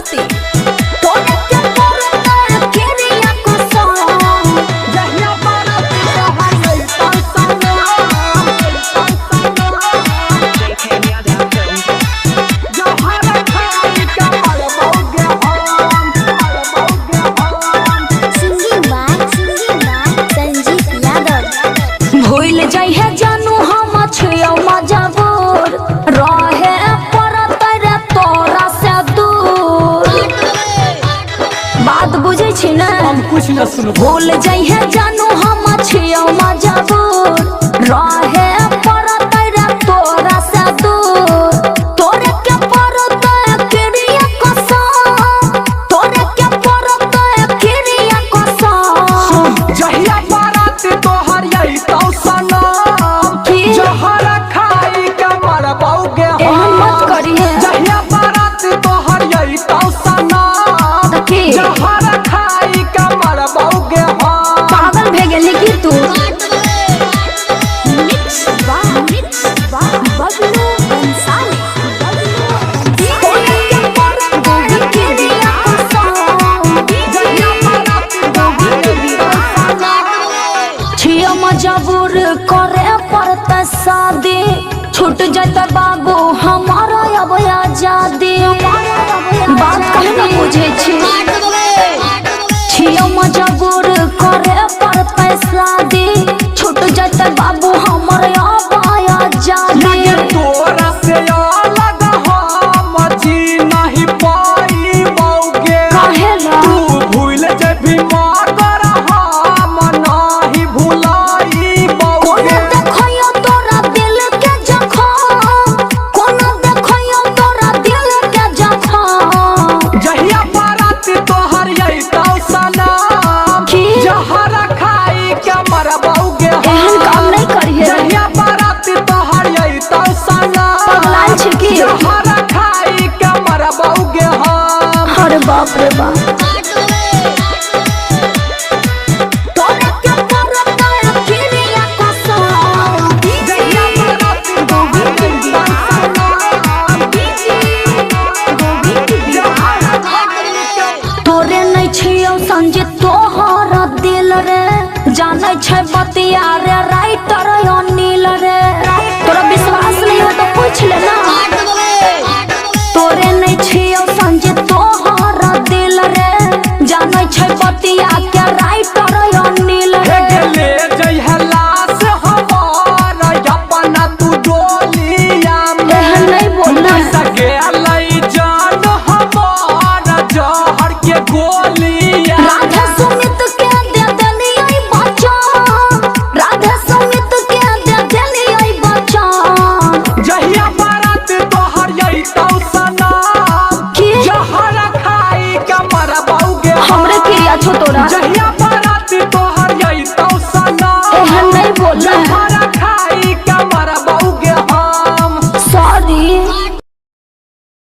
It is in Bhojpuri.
सरस्वती तोरे के करता केरिया को सॉन्ग जहिया बाराती तोहर लइका सना जहर खाई के मरबोगे हम सिंगिंग बाय संजीत यादव भूल जाइए जानू हम छियो मजबूर रहे परत रे तोरा से दूर बात बुझै छी ना हम कुछ न सुन भूल जाइए जानू हम छियो मजबूर रहे परत रे तोरा से दूर तोरे के परत केरिया कसम तोरे के परत केरिया कसम जहिया बाराती तोहर यही तो सनम जहर खाई के मरबोगे एहन मत करिए जहिया बाराती तोहर यही तो सनम जहर खाई के मरबोगे पागल भे गेली की तू बबलू बंसाली छियो मजबूर करे पड़ता शादी छूट जाता बाबू हमारा अब आजादी बात कहना बुझे छी छियो मजबूर करे पड़ता शादी छूट जाता बाबू हमारा अब आजादी तोरा से अलग हम जी नहीं पाइबोगे काहेला तू भूल जेबी मगर हम नहीं भुलाइबोगे कोना देखयो तोरा दिल के जखम कोना देखयो तोरा दिल के जखम जहिया बाराती तोहर यही तो सनम की? जहर खाई के मरबोगे एहन काम नहीं करिए जहिया बाराती तोहर यही तो सनम पगलाल छी की जहर खाई के मरबोगे अरे बाप रे बाप तोरे के परता केरिया कसम जहिया बाराती तोहर यही तो सनम तोरे नहीं छियो संजीत तोहर दिल रे जानै छै बतिया रे राइटर अनिल रे तोरा विश्वास नहीं हो तो पूछ ले ना तोरे नहीं छियो संजीत तोहर दिल रे जानै छै बतिया के राइटर अनिल रे ले जइहला से हमार अपना तू डोलिया में एहन नहीं बोलना सके लई जान हमार जहर के गोलिया राधा सुमित के दे देलियै बच्चन राधा सुमित के दे देलियै बच्चन जहिया बारात तोहर यही तो सनम की? जहर खाई के मरबोगे हमरे क्रिया छो तोरा जहिया बारात तोहर यही तो सनम एहन नहीं बोलना जहर